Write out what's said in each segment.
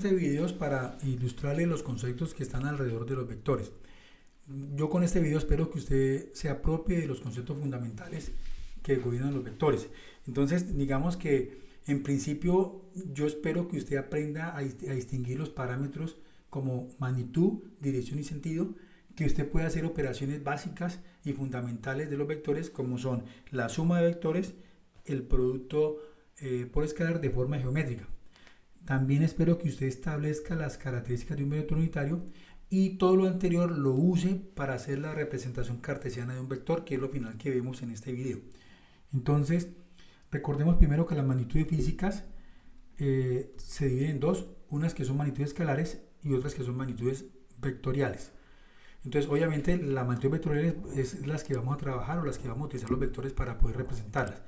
Este video es para ilustrarle los conceptos que están alrededor de los vectores. Yo con este video espero que usted se apropie de los conceptos fundamentales que gobiernan los vectores. Entonces, digamos que en principio yo espero que usted aprenda a distinguir los parámetros como magnitud, dirección y sentido, que usted pueda hacer operaciones básicas y fundamentales de los vectores como son la suma de vectores, el producto por escalar de forma geométrica. También espero que usted establezca las características de un vector unitario y todo lo anterior lo use para hacer la representación cartesiana de un vector, que es lo final que vemos en este video. Entonces, recordemos primero que las magnitudes físicas se dividen en dos, unas que son magnitudes escalares y otras que son magnitudes vectoriales. Entonces, obviamente, las magnitudes vectoriales es las que vamos a trabajar o las que vamos a utilizar los vectores para poder representarlas.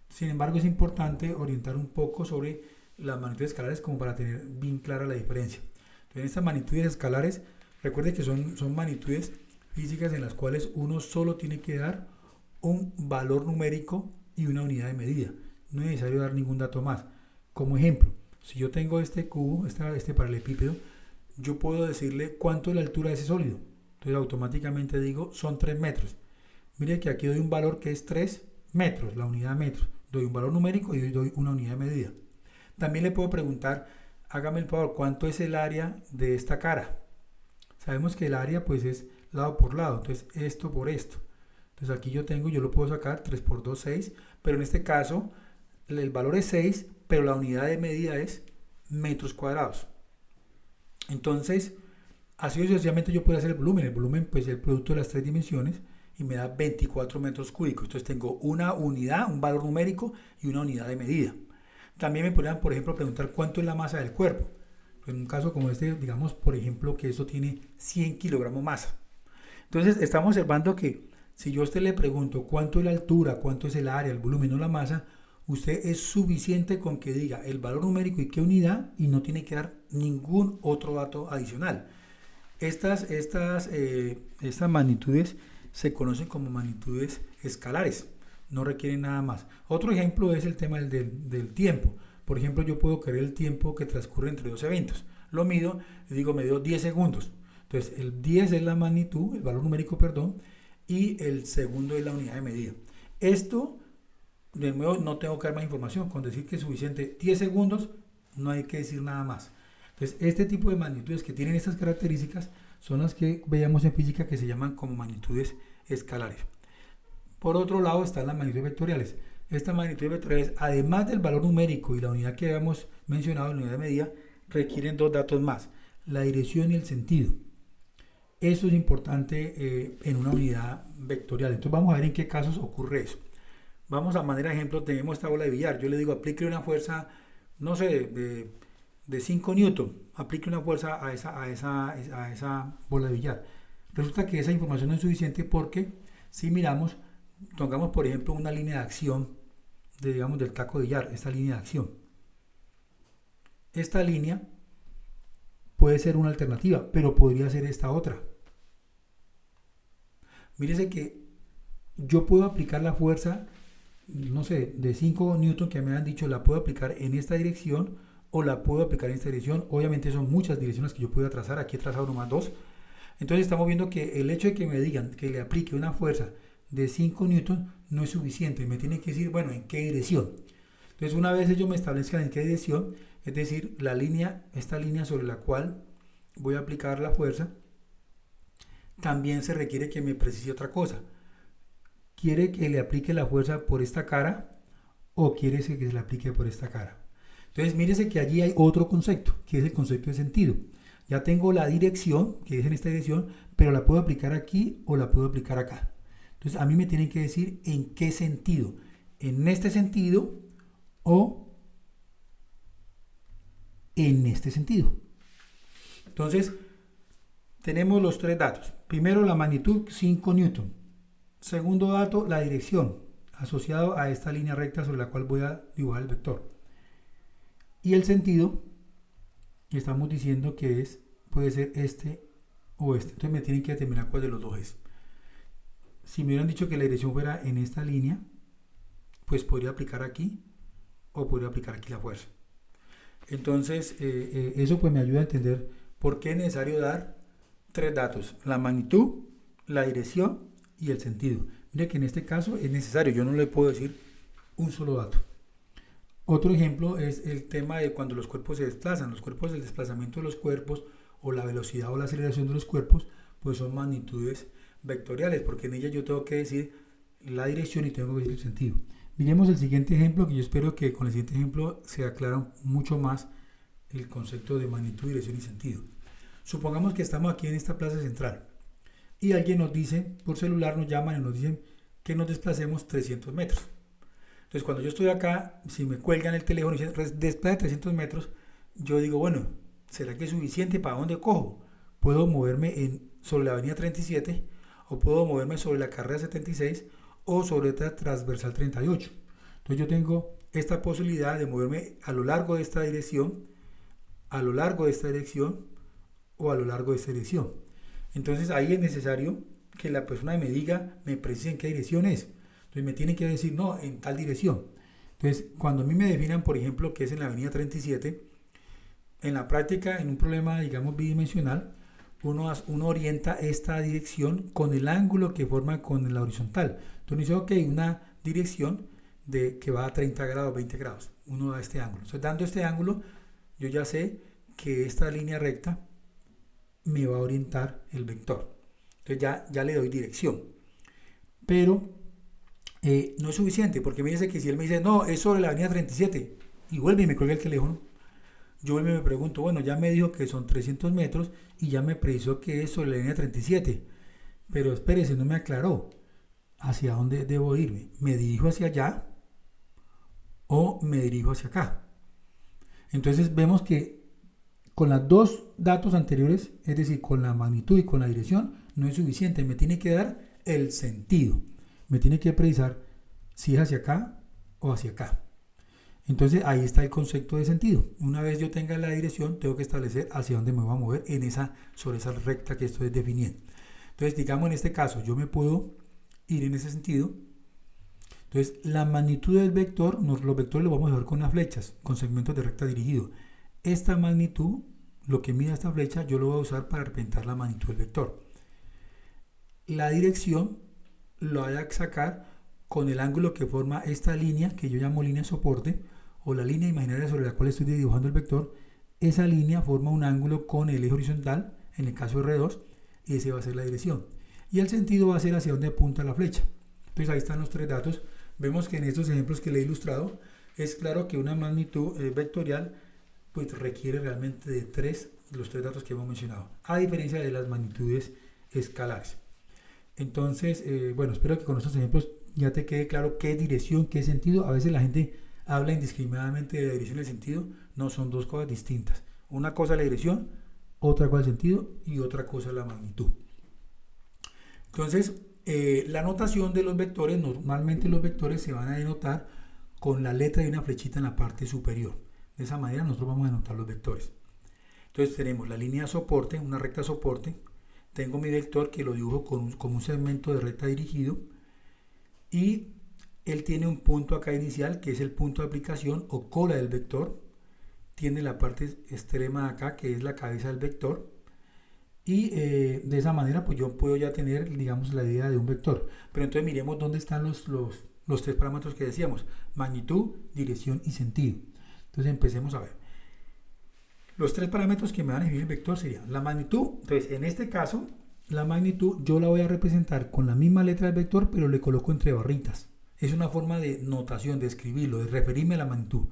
Sin embargo, es importante orientar un poco sobre las magnitudes escalares como para tener bien clara la diferencia. Entonces, estas magnitudes escalares, recuerde que son magnitudes físicas en las cuales uno solo tiene que dar un valor numérico y una unidad de medida. No es necesario dar ningún dato más. Como ejemplo, si yo tengo este cubo, este paralelepípedo, yo puedo decirle cuánto es la altura de ese sólido. Entonces automáticamente digo, son 3 metros. Mire que aquí doy un valor que es 3 metros, la unidad metro. Doy un valor numérico y doy una unidad de medida. También le puedo preguntar, hágame el favor, ¿cuánto es el área de esta cara? Sabemos que el área pues es lado por lado, entonces esto por esto. Entonces aquí yo lo puedo sacar, 3 por 2, 6, pero en este caso el valor es 6, pero la unidad de medida es metros cuadrados. Entonces, así sucesivamente yo puedo hacer el volumen pues es el producto de las tres dimensiones y me da 24 metros cúbicos. Entonces tengo una unidad, un valor numérico y una unidad de medida. También me podrían, por ejemplo, preguntar cuánto es la masa del cuerpo. En un caso como este, digamos, por ejemplo, que eso tiene 100 kilogramos masa. Entonces, estamos observando que si yo a usted le pregunto cuánto es la altura, cuánto es el área, el volumen o la masa, usted es suficiente con que diga el valor numérico y qué unidad y no tiene que dar ningún otro dato adicional. Estas magnitudes se conocen como magnitudes escalares, no requieren nada más. Otro ejemplo es el tema del tiempo. Por ejemplo, yo puedo querer el tiempo que transcurre entre dos eventos. Lo mido, me dio 10 segundos. Entonces, el 10 es la magnitud, el valor numérico, perdón, y el segundo es la unidad de medida. Esto, de nuevo, no tengo que dar más información. Con decir que es suficiente 10 segundos, no hay que decir nada más. Entonces, este tipo de magnitudes que tienen estas características son las que veíamos en física que se llaman como magnitudes escalares. Por otro lado están las magnitudes vectoriales. Estas magnitudes vectoriales, además del valor numérico y la unidad que habíamos mencionado, la unidad de medida, requieren dos datos más, la dirección y el sentido. Eso es importante en una unidad vectorial. Entonces vamos a ver en qué casos ocurre eso. Vamos a manera de ejemplo, tenemos esta bola de billar. Yo le digo, aplique una fuerza, no sé, de 5 newton. Aplique una fuerza a esa bola de billar. Resulta que esa información no es suficiente porque si miramos, pongamos por ejemplo una línea de acción del taco de billar, esta línea de acción. Esta línea puede ser una alternativa, pero podría ser esta otra. Mírese que yo puedo aplicar la fuerza, no sé, de 5 newton que me han dicho, la puedo aplicar en esta dirección o la puedo aplicar en esta dirección. Obviamente son muchas direcciones que yo puedo trazar, aquí he trazado nomás dos. Entonces estamos viendo que el hecho de que me digan que le aplique una fuerza de 5 newton no es suficiente, me tiene que decir, bueno, en qué dirección. Entonces una vez ellos me establezcan en qué dirección, es decir, esta línea sobre la cual voy a aplicar la fuerza, también se requiere que me precise otra cosa. ¿Quiere que le aplique la fuerza por esta cara o quiere que se le aplique por esta cara? Entonces mírese que allí hay otro concepto, que es el concepto de sentido. Ya tengo la dirección, que es en esta dirección, pero la puedo aplicar aquí o la puedo aplicar acá. Entonces a mí me tienen que decir en qué sentido. En este sentido o en este sentido. Entonces tenemos los tres datos. Primero la magnitud 5 newton. Segundo dato, la dirección asociado a esta línea recta sobre la cual voy a dibujar el vector. Y el sentido, estamos diciendo que puede ser este o este. Entonces me tienen que determinar cuál de los dos es. Si me hubieran dicho que la dirección fuera en esta línea, pues podría aplicar aquí o podría aplicar aquí la fuerza. Entonces, eso pues me ayuda a entender por qué es necesario dar tres datos: la magnitud, la dirección y el sentido. Mire que en este caso es necesario, yo no le puedo decir un solo dato. Otro ejemplo es el tema de cuando los cuerpos se desplazan. Los cuerpos, el desplazamiento de los cuerpos o la velocidad o la aceleración de los cuerpos, pues son magnitudes vectoriales, porque en ellas yo tengo que decir la dirección y tengo que decir el sentido. Miremos el siguiente ejemplo, que yo espero que con el siguiente ejemplo se aclara mucho más el concepto de magnitud, dirección y sentido. Supongamos que estamos aquí en esta plaza central y alguien nos dice, por celular nos llaman y nos dicen que nos desplacemos 300 metros. Entonces, cuando yo estoy acá, si me cuelgan el teléfono y dicen desplace 300 metros, yo digo, bueno, ¿será que es suficiente? ¿Para dónde cojo? Puedo moverme sobre la avenida 37, o puedo moverme sobre la carrera 76, o sobre la transversal 38. Entonces, yo tengo esta posibilidad de moverme a lo largo de esta dirección, a lo largo de esta dirección, o a lo largo de esta dirección. Entonces, ahí es necesario que la persona me diga, me precise en qué dirección es. Entonces me tienen que decir, no, en tal dirección. Entonces, cuando a mí me definan, por ejemplo, que es en la avenida 37, en la práctica, en un problema, digamos, bidimensional, uno orienta esta dirección con el ángulo que forma con la horizontal. Entonces dice, ok, una dirección que va a 30 grados, 20 grados. Uno da este ángulo. Entonces, dando este ángulo, yo ya sé que esta línea recta me va a orientar el vector. Entonces ya le doy dirección. Pero no es suficiente, porque me dice que si él me dice, no, es sobre la avenida 37, y vuelve y me cuelga el teléfono, yo vuelvo y me pregunto, bueno, ya me dijo que son 300 metros y ya me precisó que es sobre la avenida 37, pero espérese, no me aclaró hacia dónde debo irme. ¿Me dirijo hacia allá o me dirijo hacia acá? Entonces vemos que con los dos datos anteriores, es decir, con la magnitud y con la dirección, no es suficiente, me tiene que dar el sentido. Me tiene que precisar si es hacia acá o hacia acá. Entonces ahí está el concepto de sentido. Una vez yo tenga la dirección, tengo que establecer hacia dónde me voy a mover sobre esa recta que estoy definiendo. Entonces, digamos en este caso, yo me puedo ir en ese sentido. Entonces, la magnitud del vector, los vectores los vamos a ver con unas flechas, con segmentos de recta dirigido. Esta magnitud, lo que mide esta flecha, yo lo voy a usar para representar la magnitud del vector. La dirección lo voy a sacar con el ángulo que forma esta línea, que yo llamo línea soporte, o la línea imaginaria sobre la cual estoy dibujando el vector. Esa línea forma un ángulo con el eje horizontal, en el caso de R2, y ese va a ser la dirección. Y el sentido va a ser hacia donde apunta la flecha. Entonces ahí están los tres datos. Vemos que en estos ejemplos que le he ilustrado, es claro que una magnitud vectorial pues requiere realmente de los tres datos que hemos mencionado, a diferencia de las magnitudes escalares. Entonces, bueno, espero que con estos ejemplos ya te quede claro qué es dirección, qué es sentido. A veces la gente habla indiscriminadamente de la dirección y el sentido. No, son dos cosas distintas. Una cosa es la dirección, otra cosa es el sentido y otra cosa es la magnitud. Entonces, la notación de los vectores, normalmente los vectores se van a denotar con la letra de una flechita en la parte superior. De esa manera nosotros vamos a denotar los vectores. Entonces tenemos la línea soporte, una recta soporte. Tengo mi vector que lo dibujo con un segmento de recta dirigido y él tiene un punto acá inicial que es el punto de aplicación o cola del vector. Tiene la parte extrema acá que es la cabeza del vector y de esa manera pues yo puedo ya tener, digamos, la idea de un vector. Pero entonces miremos dónde están los tres parámetros que decíamos: magnitud, dirección y sentido. Entonces empecemos a ver. Los tres parámetros que me van a definir el vector serían la magnitud. Entonces, en este caso, la magnitud yo la voy a representar con la misma letra del vector, pero le coloco entre barritas. Es una forma de notación, de escribirlo, de referirme a la magnitud.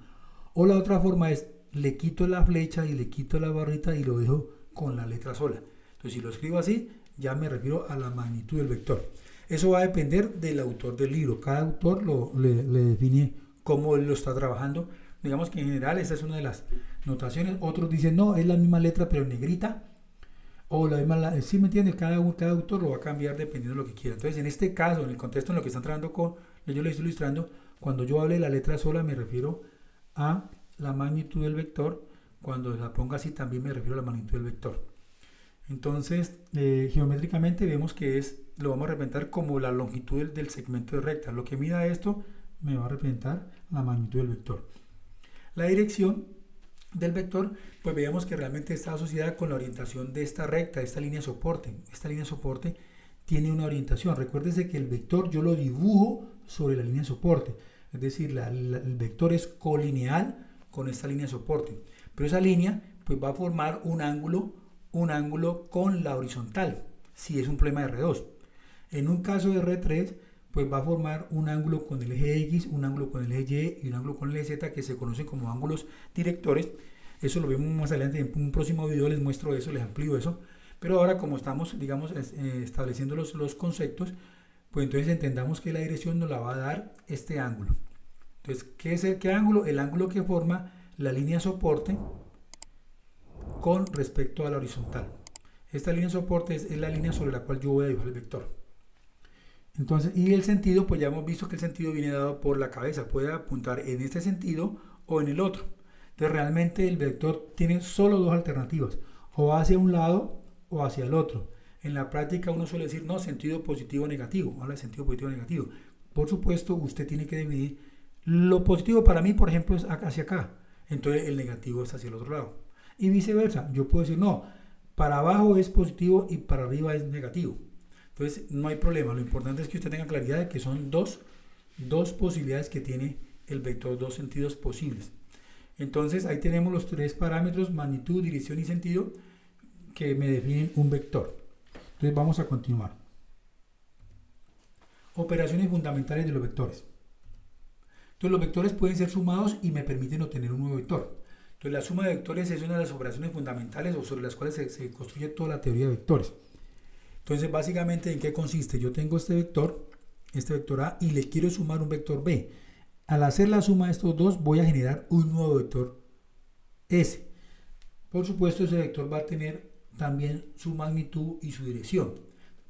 O la otra forma es, le quito la flecha y le quito la barrita y lo dejo con la letra sola. Entonces, si lo escribo así, ya me refiero a la magnitud del vector. Eso va a depender del autor del libro. Cada autor le define cómo él lo está trabajando. Digamos que en general esa es una de las notaciones. Otros dicen, no, es la misma letra pero en negrita. O la misma, ¿sí me entiende? Cada autor lo va a cambiar dependiendo de lo que quiera. Entonces, en este caso, en el contexto en lo que están trabajando con, yo le estoy ilustrando, cuando yo hable de la letra sola me refiero a la magnitud del vector. Cuando la ponga así también me refiero a la magnitud del vector. Entonces, geométricamente vemos que lo vamos a representar como la longitud del segmento de recta. Lo que mida esto me va a representar la magnitud del vector. La dirección del vector, pues veamos que realmente está asociada con la orientación de esta recta, de esta línea de soporte. Esta línea de soporte tiene una orientación. Recuérdese que el vector yo lo dibujo sobre la línea de soporte, es decir, el vector es colineal con esta línea de soporte, pero esa línea pues va a formar un ángulo con la horizontal, si es un problema de R2. En un caso de R3, pues va a formar un ángulo con el eje X, un ángulo con el eje Y y un ángulo con el eje Z, que se conocen como ángulos directores. Eso lo vemos más adelante, en un próximo video les muestro eso, les amplío eso. Pero ahora, como estamos, digamos, estableciendo los conceptos, pues entonces entendamos que la dirección nos la va a dar este ángulo. Entonces, ¿qué ángulo? El ángulo que forma la línea de soporte con respecto a la horizontal. Esta línea de soporte es la línea sobre la cual yo voy a dibujar el vector. Entonces, y el sentido, pues ya hemos visto que el sentido viene dado por la cabeza. Puede apuntar en este sentido o en el otro. Entonces, realmente el vector tiene solo dos alternativas. O va hacia un lado o hacia el otro. En la práctica uno suele decir, no, sentido positivo o negativo. Habla de sentido positivo o negativo. Por supuesto, usted tiene que dividir. Lo positivo para mí, por ejemplo, es hacia acá. Entonces, el negativo es hacia el otro lado. Y viceversa. Yo puedo decir, no, para abajo es positivo y para arriba es negativo. Entonces, no hay problema. Lo importante es que usted tenga claridad de que son dos posibilidades que tiene el vector, dos sentidos posibles. Entonces, ahí tenemos los tres parámetros, magnitud, dirección y sentido, que me definen un vector. Entonces, vamos a continuar. Operaciones fundamentales de los vectores. Entonces, los vectores pueden ser sumados y me permiten obtener un nuevo vector. Entonces, la suma de vectores es una de las operaciones fundamentales o sobre las cuales se construye toda la teoría de vectores. Entonces, básicamente, ¿en qué consiste? Yo tengo este vector A, y le quiero sumar un vector B. Al hacer la suma de estos dos, voy a generar un nuevo vector S. Por supuesto, ese vector va a tener también su magnitud y su dirección.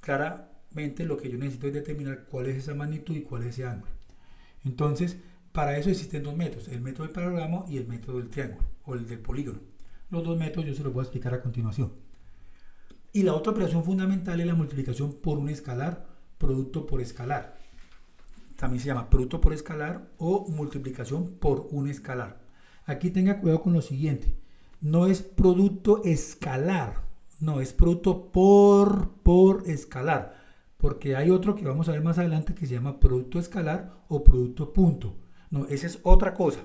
Claramente, lo que yo necesito es determinar cuál es esa magnitud y cuál es ese ángulo. Entonces, para eso existen dos métodos, el método del paralelogramo y el método del triángulo, o el del polígono. Los dos métodos yo se los voy a explicar a continuación. Y la otra operación fundamental es la multiplicación por un escalar, producto por escalar. También se llama producto por escalar o multiplicación por un escalar. Aquí tenga cuidado con lo siguiente. No es producto escalar, no, es producto por escalar. Porque hay otro que vamos a ver más adelante que se llama producto escalar o producto punto. No, esa es otra cosa.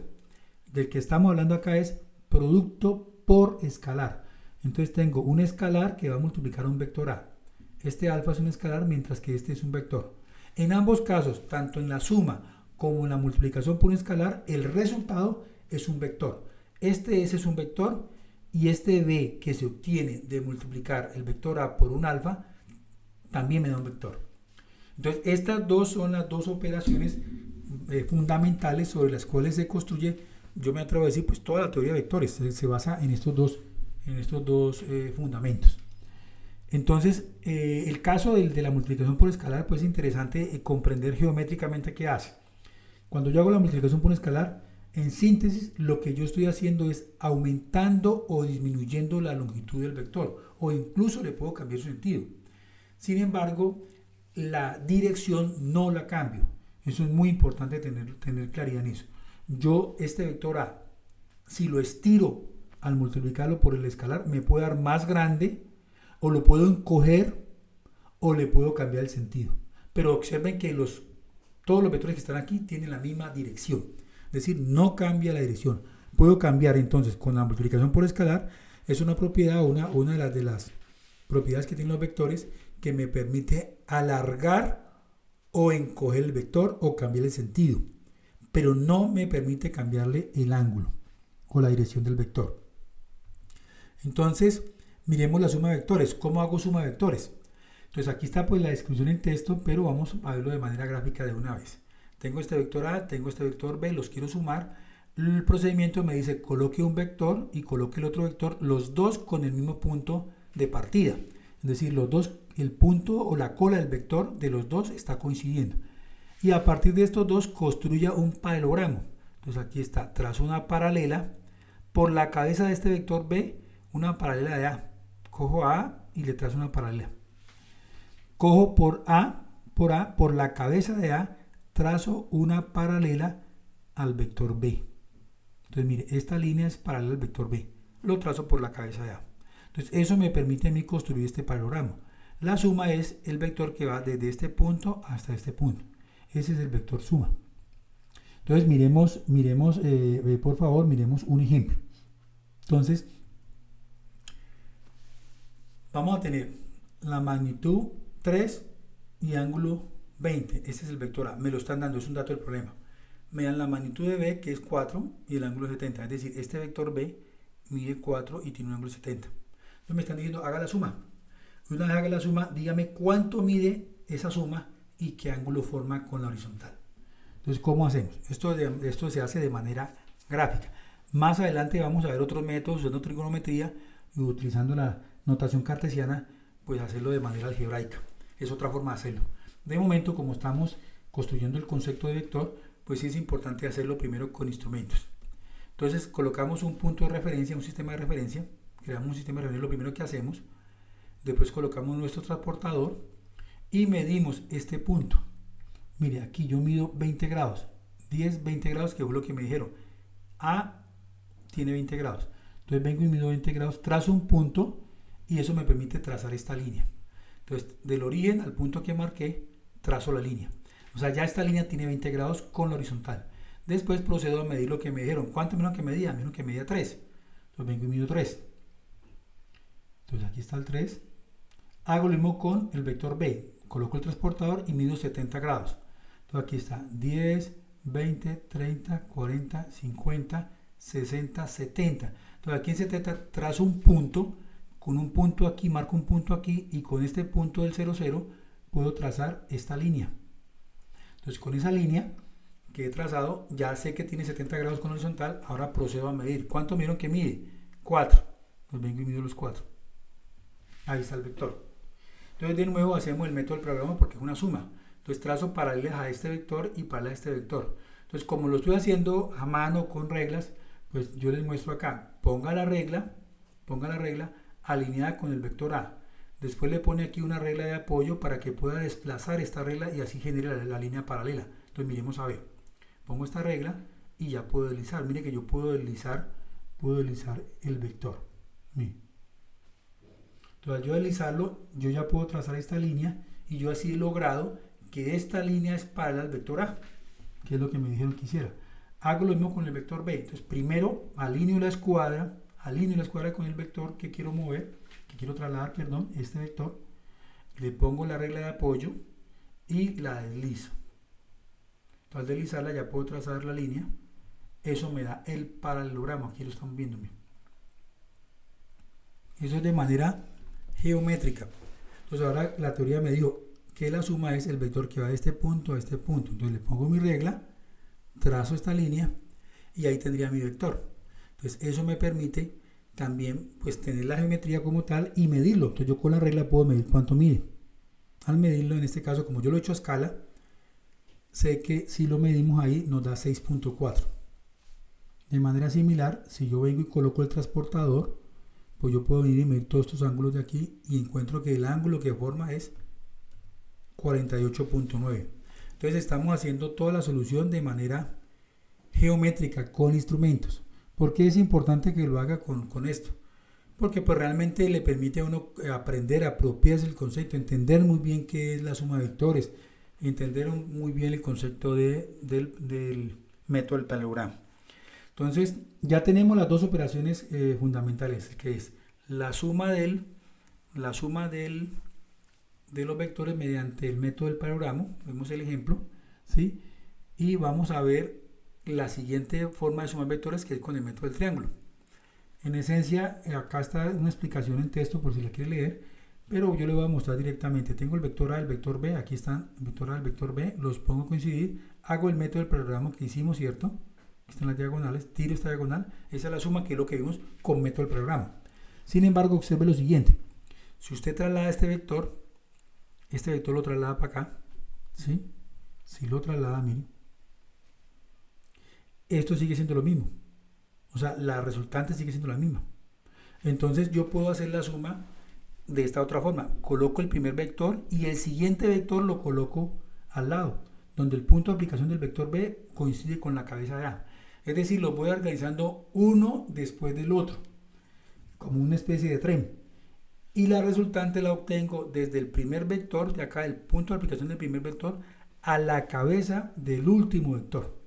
Del que estamos hablando acá es producto por escalar. Entonces tengo un escalar que va a multiplicar un vector A. Este alfa es un escalar mientras que este es un vector. En ambos casos, tanto en la suma como en la multiplicación por un escalar, el resultado es un vector. Este S es un vector y este B que se obtiene de multiplicar el vector A por un alfa también me da un vector. Entonces estas dos son las dos operaciones fundamentales sobre las cuales se construye, yo me atrevo a decir, pues toda la teoría de vectores se basa en estos dos fundamentos. Entonces, el caso de la multiplicación por escalar, pues es interesante comprender geométricamente qué hace. Cuando yo hago la multiplicación por escalar, en síntesis, lo que yo estoy haciendo es aumentando o disminuyendo la longitud del vector, o incluso le puedo cambiar su sentido. Sin embargo, la dirección no la cambio. Eso es muy importante tener claridad en eso. Yo, este vector A, si lo estiro al multiplicarlo por el escalar, me puede dar más grande, o lo puedo encoger, o le puedo cambiar el sentido. Pero observen que todos los vectores que están aquí tienen la misma dirección. Es decir, no cambia la dirección. Puedo cambiar entonces con la multiplicación por escalar. Es una propiedad, una de las propiedades que tienen los vectores que me permite alargar o encoger el vector o cambiar el sentido. Pero no me permite cambiarle el ángulo o la dirección del vector. Entonces, miremos la suma de vectores. ¿Cómo hago suma de vectores? Entonces aquí está pues la descripción en texto, pero vamos a verlo de manera gráfica de una vez. Tengo este vector A, tengo este vector B, los quiero sumar. El procedimiento me dice coloque un vector y coloque el otro vector, los dos con el mismo punto de partida. Es decir, los dos, el punto o la cola del vector de los dos está coincidiendo. Y a partir de estos dos construya un paralelogramo. Entonces aquí está, trazo una paralela por la cabeza de este vector B, una paralela de A. Cojo A y le trazo una paralela. Cojo por la cabeza de A, trazo una paralela al vector B. Entonces, mire, esta línea es paralela al vector B. Lo trazo por la cabeza de A. Entonces, eso me permite a mí construir este paralelogramo. La suma es el vector que va desde este punto hasta este punto. Ese es el vector suma. Entonces, miremos, por favor, miremos un ejemplo. Entonces, vamos a tener la magnitud 3 y ángulo 20. Este es el vector A. Me lo están dando, es un dato del problema. Me dan la magnitud de B, que es 4, y el ángulo 70. Es decir, este vector B mide 4 y tiene un ángulo 70. Entonces me están diciendo, haga la suma. Una vez haga la suma, dígame cuánto mide esa suma y qué ángulo forma con la horizontal. Entonces, ¿cómo hacemos? Esto se hace de manera gráfica. Más adelante vamos a ver otros métodos usando trigonometría y utilizando la notación cartesiana, pues hacerlo de manera algebraica. Es otra forma de hacerlo. De momento, como estamos construyendo el concepto de vector, pues sí es importante hacerlo primero con instrumentos. Entonces, colocamos un punto de referencia, un sistema de referencia. Creamos un sistema de referencia, lo primero que hacemos. Después colocamos nuestro transportador y medimos este punto. Mire, aquí yo mido 20 grados, 10, 20 grados, que fue lo que me dijeron. A tiene 20 grados. Entonces vengo y mido 20 grados, trazo un punto y eso me permite trazar esta línea. Entonces, del origen al punto que marqué, trazo la línea. O sea, ya esta línea tiene 20 grados con la horizontal. Después procedo a medir lo que me dijeron. ¿Cuánto me dijeron que medía? Me dijeron que medía 3. Entonces vengo y mido 3. Entonces aquí está el 3. Hago lo mismo con el vector B. Coloco el transportador y mido 70 grados. Entonces aquí está 10, 20, 30, 40, 50, 60, 70. Entonces aquí en 70 trazo un punto. Con un punto aquí, marco un punto aquí y con este punto del 0, 0 puedo trazar esta línea. Entonces con esa línea que he trazado, ya sé que tiene 70 grados con horizontal. Ahora procedo a medir. ¿Cuánto midieron que mide? 4. Pues vengo y mido los 4. Ahí está el vector. Entonces de nuevo hacemos el método del paralelogramo porque es una suma. Entonces trazo paralelas a este vector y paralelas a este vector. Entonces como lo estoy haciendo a mano con reglas, pues yo les muestro acá. Ponga la regla alineada con el vector A. Después le pone aquí una regla de apoyo para que pueda desplazar esta regla y así genere la línea paralela. Entonces miremos a ver. Pongo esta regla y ya puedo deslizar. Mire que yo puedo deslizar el vector. Mire. Entonces al yo deslizarlo, yo ya puedo trazar esta línea y yo así he logrado que esta línea es paralela al vector A, que es lo que me dijeron que hiciera. Hago lo mismo con el vector B. Entonces primero alineo la escuadra con el vector que quiero mover, que quiero trasladar, perdón, este vector. Le pongo la regla de apoyo y la deslizo. Entonces al deslizarla ya puedo trazar la línea. Eso me da el paralelogramo. Aquí lo están viendo. Eso es de manera geométrica. Entonces ahora la teoría me dijo que la suma es el vector que va de este punto a este punto. Entonces le pongo mi regla, trazo esta línea y ahí tendría mi vector. Entonces eso me permite también pues tener la geometría como tal y medirlo. Entonces yo con la regla puedo medir cuánto mide. Al medirlo, en este caso, como yo lo he hecho a escala, sé que si lo medimos ahí nos da 6.4. De manera similar, si yo vengo y coloco el transportador, pues yo puedo venir y medir todos estos ángulos de aquí y encuentro que el ángulo que forma es 48.9. Entonces estamos haciendo toda la solución de manera geométrica con instrumentos. ¿Por qué es importante que lo haga con esto? Porque pues realmente le permite a uno aprender, apropiarse del concepto, entender muy bien qué es la suma de vectores, entender muy bien el concepto del método del paralelogramo. Entonces ya tenemos las dos operaciones fundamentales, que es la suma de los vectores mediante el método del paralelogramo. Vemos el ejemplo, ¿sí? Y vamos a ver la siguiente forma de sumar vectores, que es con el método del triángulo. En esencia, acá está una explicación en texto por si la quiere leer, pero yo le voy a mostrar directamente. Tengo el vector A, el vector B, aquí están el vector A, el vector B, los pongo a coincidir, hago el método del paralelogramo que hicimos, ¿cierto? Aquí están las diagonales, tiro esta diagonal, esa es la suma, que es lo que vimos con método del paralelogramo. Sin embargo, observe lo siguiente. Si usted traslada este vector lo traslada para acá, ¿sí? Si lo traslada, miren, esto sigue siendo lo mismo. O sea, la resultante sigue siendo la misma. Entonces yo puedo hacer la suma de esta otra forma. Coloco el primer vector y el siguiente vector lo coloco al lado, donde el punto de aplicación del vector B coincide con la cabeza de A. Es decir, los voy organizando uno después del otro, como una especie de tren. Y la resultante la obtengo desde el primer vector, de acá, el punto de aplicación del primer vector, a la cabeza del último vector.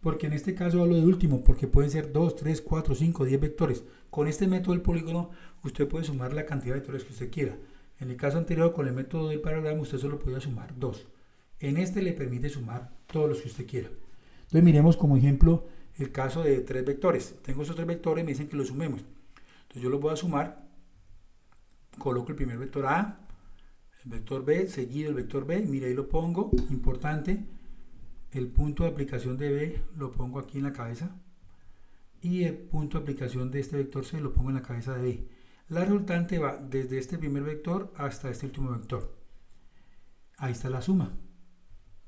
Porque en este caso hablo de último, porque pueden ser 2, 3, 4, 5, 10 vectores. Con este método del polígono, usted puede sumar la cantidad de vectores que usted quiera. En el caso anterior, con el método del paralelogramo, usted solo podía sumar 2. En este le permite sumar todos los que usted quiera. Entonces miremos como ejemplo el caso de 3 vectores. Tengo esos 3 vectores y me dicen que los sumemos. Entonces yo los voy a sumar. Coloco el primer vector A, el vector B, seguido el vector B. Mire, ahí lo pongo. Importante. El punto de aplicación de B lo pongo aquí en la cabeza. Y el punto de aplicación de este vector C lo pongo en la cabeza de B. La resultante va desde este primer vector hasta este último vector. Ahí está la suma.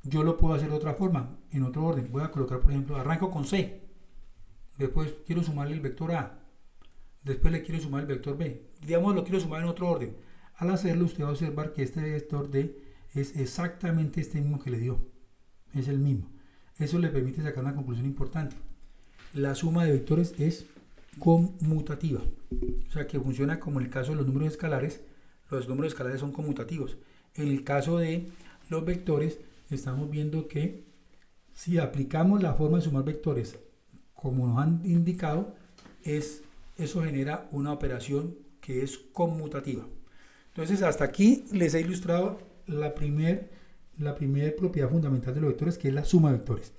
Yo lo puedo hacer de otra forma, en otro orden. Voy a colocar, por ejemplo, arranco con C. Después quiero sumarle el vector A. Después le quiero sumar el vector B. Digamos, lo quiero sumar en otro orden. Al hacerlo, usted va a observar que este vector D es exactamente este mismo que le dio. Es el mismo. Eso le permite sacar una conclusión importante. La suma de vectores es conmutativa. O sea, que funciona como en el caso de los números escalares. Los números escalares son conmutativos. En el caso de los vectores, estamos viendo que si aplicamos la forma de sumar vectores como nos han indicado, eso genera una operación que es conmutativa. Entonces, hasta aquí les he ilustrado la primera propiedad fundamental de los vectores, que es la suma de vectores.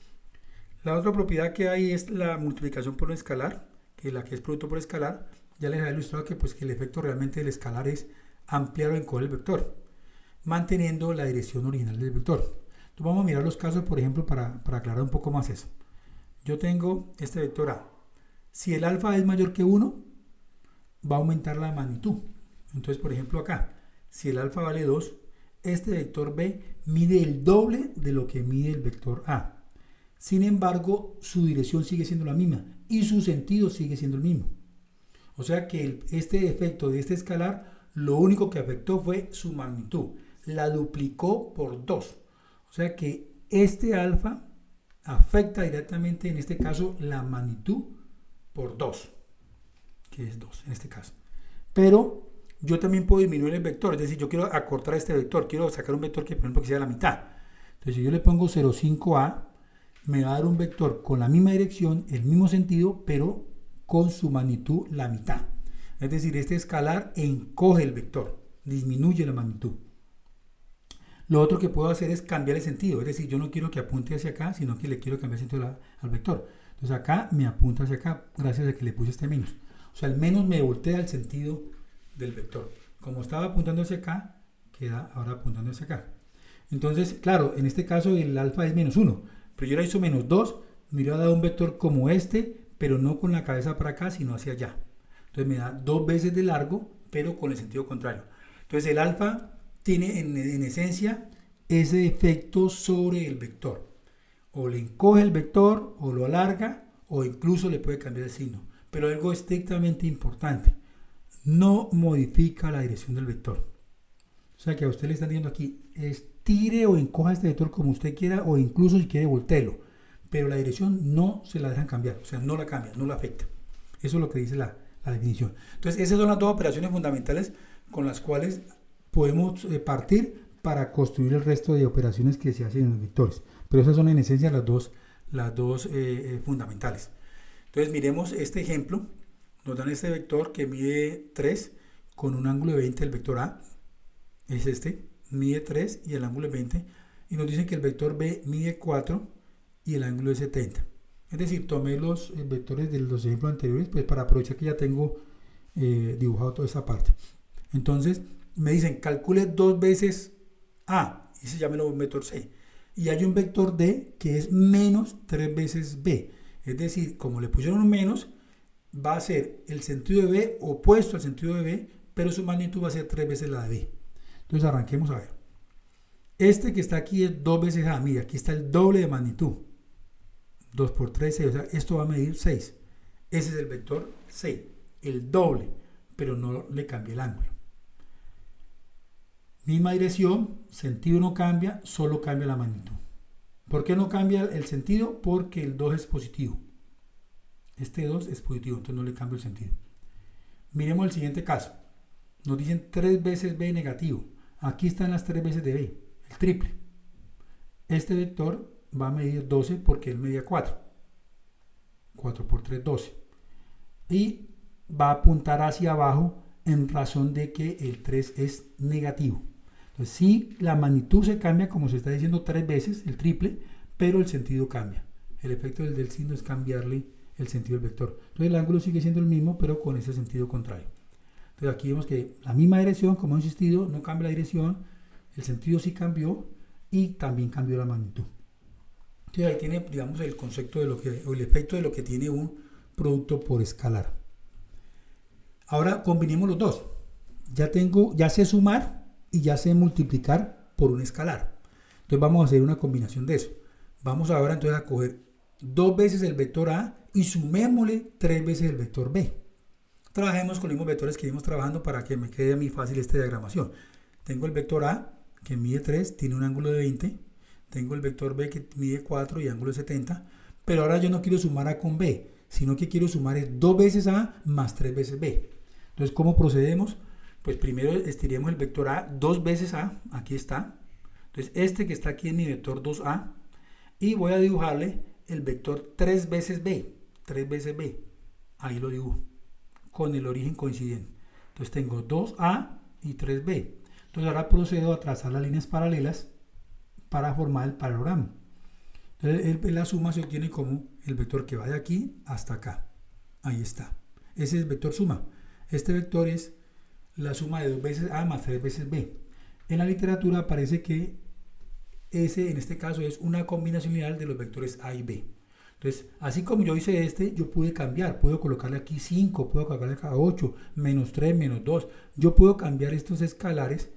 La otra propiedad que hay es la multiplicación por un escalar, que es la que es producto por escalar. Ya les he ilustrado que el efecto realmente del escalar es ampliar o encoger el vector, manteniendo la dirección original del vector. Entonces vamos a mirar los casos, por ejemplo, para aclarar un poco más eso. Yo tengo este vector A. Si el alfa es mayor que 1, va a aumentar la magnitud. Entonces, por ejemplo, acá, si el alfa vale 2, este vector B mide el doble de lo que mide el vector A. Sin embargo, su dirección sigue siendo la misma y su sentido sigue siendo el mismo. O sea que este efecto de este escalar, lo único que afectó fue su magnitud. La duplicó por 2. O sea que este alfa afecta directamente, en este caso, la magnitud por 2, que es 2 en este caso. Pero yo también puedo disminuir el vector, es decir, yo quiero acortar este vector, quiero sacar un vector que, por ejemplo, que sea la mitad. Entonces, si yo le pongo 0,5a, me va a dar un vector con la misma dirección, el mismo sentido, pero con su magnitud la mitad. Es decir, este escalar encoge el vector, disminuye la magnitud. Lo otro que puedo hacer es cambiar el sentido, es decir, yo no quiero que apunte hacia acá, sino que le quiero cambiar el sentido al vector. Entonces acá me apunta hacia acá, gracias a que le puse este menos. O sea, el menos me voltea el sentido del vector. Como estaba apuntando hacia acá, queda ahora apuntando hacia acá. Entonces, claro, en este caso el alfa es menos 1, pero yo le hice menos 2, me hubiera dado un vector como este, pero no con la cabeza para acá, sino hacia allá. Entonces me da 2 veces de largo, pero con el sentido contrario. Entonces el alfa tiene en esencia ese efecto sobre el vector. O le encoge el vector, o lo alarga, o incluso le puede cambiar el signo. Pero algo estrictamente importante, no modifica la dirección del vector. O sea que a usted le están diciendo aquí, estire o encoja este vector como usted quiera, o incluso si quiere voltelo. Pero la dirección no se la dejan cambiar, o sea, no la cambia, no la afecta. Eso es lo que dice la definición. Entonces, esas son las dos operaciones fundamentales con las cuales podemos partir para construir el resto de operaciones que se hacen en los vectores. Pero esas son en esencia las dos fundamentales. Entonces miremos este ejemplo. Nos dan este vector que mide 3 con un ángulo de 20, el vector A es este, mide 3 y el ángulo es 20. Y nos dicen que el vector B mide 4 y el ángulo es 70. Es decir, tomé los vectores de los ejemplos anteriores pues para aprovechar que ya tengo dibujado toda esta parte. Entonces me dicen calcule 2 veces A y se llama el vector C. Y hay un vector D que es menos 3 veces B. Es decir, como le pusieron un menos, va a ser el sentido de B opuesto al sentido de B, pero su magnitud va a ser 3 veces la de B. Entonces arranquemos a ver. Este que está aquí es 2 veces A. Mira, aquí está el doble de magnitud. 2 por 3, 6. O sea, esto va a medir 6. Ese es el vector C. El doble, pero no le cambia el ángulo. Misma dirección, sentido no cambia, solo cambia la magnitud. ¿Por qué no cambia el sentido? Porque el 2 es positivo. Este 2 es positivo, entonces no le cambio el sentido. Miremos el siguiente caso. Nos dicen 3 veces B negativo. Aquí están las 3 veces de B, el triple. Este vector va a medir 12 porque él medía 4. 4 por 3, 12. Y va a apuntar hacia abajo en razón de que el 3 es negativo. Entonces, sí, la magnitud se cambia, como se está diciendo, 3 veces, el triple, pero el sentido cambia. El efecto del signo es cambiarle el sentido del vector. Entonces, el ángulo sigue siendo el mismo, pero con ese sentido contrario. Entonces, aquí vemos que la misma dirección, como he insistido, no cambia la dirección, el sentido sí cambió y también cambió la magnitud. Entonces, ahí tiene, digamos, el concepto de lo que, o el efecto de lo que tiene un producto por escalar. Ahora combinemos los dos. Ya sé sumar y ya sé multiplicar por un escalar. Entonces vamos a hacer una combinación de eso. Vamos ahora entonces a coger 2 veces el vector A y sumémosle 3 veces el vector B. Trabajemos con los mismos vectores que íbamos trabajando para que me quede a mí fácil esta diagramación. Tengo el vector A que mide 3, tiene un ángulo de 20. Tengo el vector B que mide 4 y ángulo de 70. Pero ahora yo no quiero sumar A con B, sino que quiero sumar es 2 veces A más 3 veces B. Entonces, ¿cómo procedemos? Pues primero estiremos el vector A 2 veces A, aquí está. Entonces, este que está aquí es mi vector 2A. Y voy a dibujarle el vector 3 veces B. 3 veces B. Ahí lo dibujo. Con el origen coincidente. Entonces, tengo 2A y 3B. Entonces, ahora procedo a trazar las líneas paralelas para formar el paralogramo. Entonces, la suma se obtiene como el vector que va de aquí hasta acá. Ahí está. Ese es el vector suma. Este vector es la suma de 2 veces A más 3 veces B. En la literatura aparece que ese en este caso es una combinación lineal de los vectores A y B. Entonces, así como yo hice este, yo pude cambiar. Puedo colocarle aquí 5, puedo colocarle acá 8, menos 3, menos 2. Yo puedo cambiar estos escalares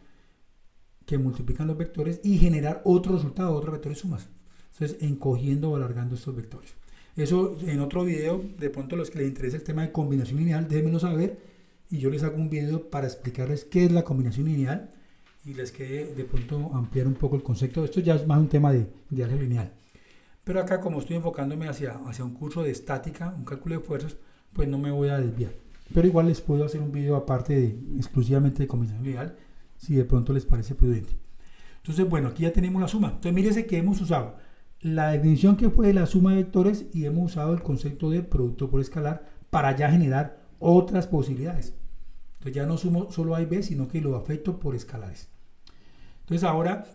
que multiplican los vectores y generar otro resultado, otros vectores sumas. Entonces, encogiendo o alargando estos vectores. Eso en otro video, de pronto a los que les interesa el tema de combinación lineal, déjenmelo saber. Y yo les hago un video para explicarles qué es la combinación lineal y les quede de pronto ampliar un poco el concepto. Esto ya es más un tema de álgebra lineal. Pero acá, como estoy enfocándome hacia un curso de estática, un cálculo de fuerzas, pues no me voy a desviar. Pero igual les puedo hacer un video aparte exclusivamente de combinación lineal, si de pronto les parece prudente. Entonces, bueno, aquí ya tenemos la suma. Entonces, mírense que hemos usado la definición que fue de la suma de vectores y hemos usado el concepto de producto por escalar para ya generar otras posibilidades. Entonces ya no sumo solo A y B, sino que lo afecto por escalares. Entonces ahora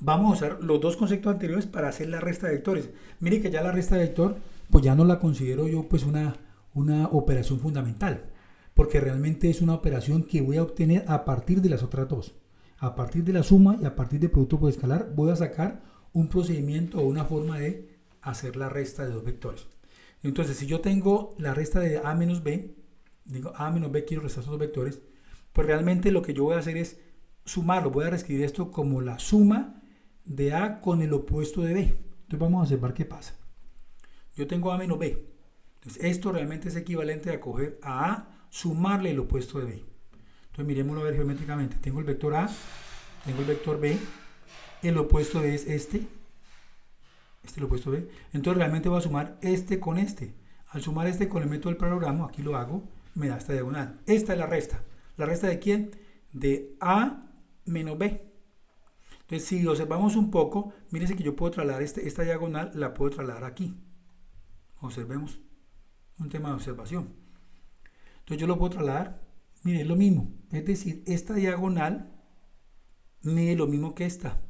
vamos a usar los dos conceptos anteriores para hacer la resta de vectores. Mire que ya la resta de vector, pues ya no la considero yo pues una operación fundamental, porque realmente es una operación que voy a obtener a partir de las otras dos. A partir de la suma y a partir de producto por escalar voy a sacar un procedimiento o una forma de hacer la resta de dos vectores. Entonces, si yo tengo la resta de A menos B, digo A menos B, quiero restar esos dos vectores, pues realmente lo que yo voy a hacer es sumarlo. Voy a reescribir esto como la suma de A con el opuesto de B. Entonces vamos a observar qué pasa. Yo tengo A menos B. Entonces esto realmente es equivalente a coger a A, sumarle el opuesto de B. Entonces miremoslo a ver geométricamente. Tengo el vector A, tengo el vector B, el opuesto de es este es el opuesto B. Entonces realmente voy a sumar este con este. Al sumar este con el método del paralogramo, aquí lo hago, me da esta diagonal. Esta es la resta. ¿La resta de quién? De A menos B. Entonces, si observamos un poco, mírense que yo puedo trasladar esta diagonal, la puedo trasladar aquí. Observemos. Un tema de observación. Entonces, yo lo puedo trasladar. Miren, es lo mismo. Es decir, esta diagonal mide lo mismo que esta.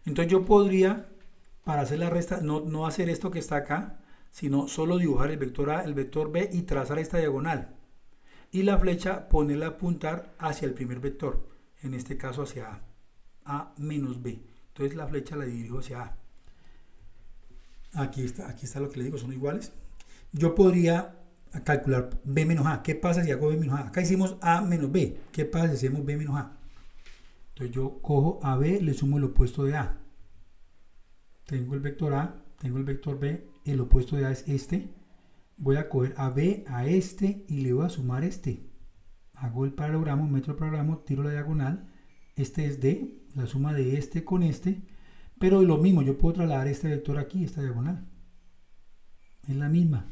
Entonces, yo podría, para hacer la resta, no hacer esto que está acá, sino solo dibujar el vector A, el vector B y trazar esta diagonal. Y la flecha ponerla a apuntar hacia el primer vector, en este caso hacia A menos B. Entonces la flecha la dirijo hacia A. Aquí está lo que le digo, son iguales. Yo podría calcular B menos A. ¿Qué pasa si hago B menos A? Acá hicimos A menos B. ¿Qué pasa si hacemos B menos A? Entonces yo cojo a B, le sumo el opuesto de A. Tengo el vector A, tengo el vector B, el opuesto de A es este. Voy a coger a B, a este y le voy a sumar este. Hago el paralogramo, meto el paralogramo, tiro la diagonal. Este es D, la suma de este con este. Pero lo mismo, yo puedo trasladar este vector aquí, esta diagonal. es la misma.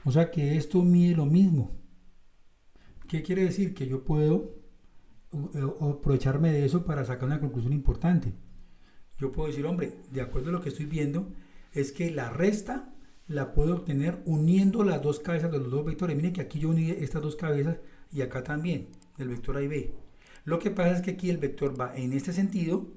O sea que esto mide lo mismo. ¿Qué quiere decir? Que yo puedo aprovecharme de eso para sacar una conclusión importante. Yo puedo decir, hombre, de acuerdo a lo que estoy viendo, es que la resta la puedo obtener uniendo las dos cabezas de los dos vectores. Miren que aquí yo uní estas dos cabezas y acá también, del vector A y B. Lo que pasa es que aquí el vector va en este sentido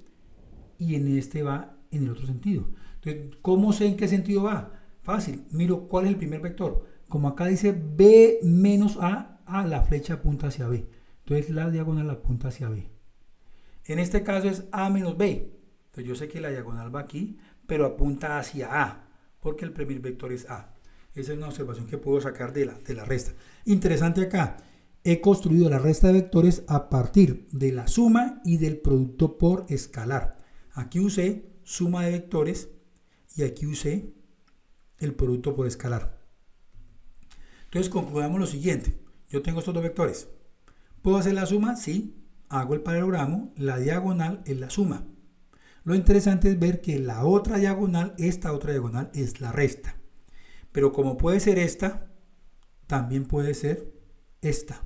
y en este va en el otro sentido. Entonces, ¿cómo sé en qué sentido va? Fácil, miro cuál es el primer vector. Como acá dice B menos A, la flecha apunta hacia B. Entonces la diagonal apunta hacia B. En este caso es A menos B. Entonces yo sé que la diagonal va aquí, pero apunta hacia A, porque el primer vector es A. Esa es una observación que puedo sacar de la resta. Interesante acá. He construido la resta de vectores a partir de la suma y del producto por escalar. Aquí usé suma de vectores y aquí usé el producto por escalar. Entonces concluyamos lo siguiente. Yo tengo estos dos vectores. ¿Puedo hacer la suma? Sí. Hago el paralelogramo. La diagonal es la suma. Lo interesante es ver que la otra diagonal, esta otra diagonal, es la resta. Pero como puede ser esta, también puede ser esta.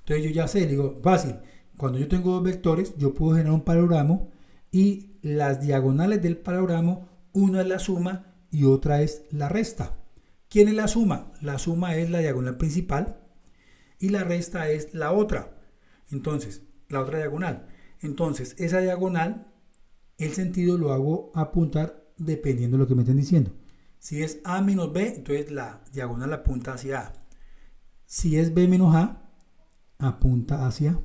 Entonces yo ya sé, digo, fácil. Cuando yo tengo dos vectores, yo puedo generar un paralelogramo y las diagonales del paralelogramo, una es la suma y otra es la resta. ¿Quién es la suma? La suma es la diagonal principal y la resta es la otra. Entonces, la otra diagonal. Entonces, esa diagonal, el sentido lo hago apuntar dependiendo de lo que me estén diciendo. Si es A menos B, entonces la diagonal apunta hacia A. Si es B menos A, apunta hacia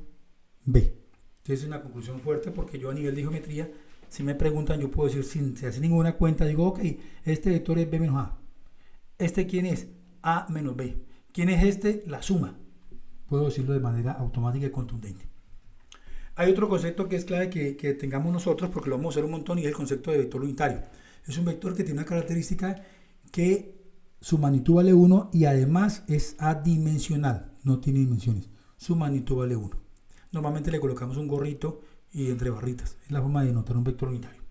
B. Entonces es una conclusión fuerte porque yo a nivel de geometría, si me preguntan, yo puedo decir sin hacer ninguna cuenta, digo, ok, este vector es B menos A. ¿Este quién es? A menos B. ¿Quién es este? La suma. Puedo decirlo de manera automática y contundente. Hay otro concepto que es clave que tengamos nosotros, porque lo vamos a hacer un montón, y es el concepto de vector unitario. Es un vector que tiene una característica que su magnitud vale 1 y además es adimensional, no tiene dimensiones. Su magnitud vale 1. Normalmente le colocamos un gorrito y entre barritas. Es la forma de denotar un vector unitario.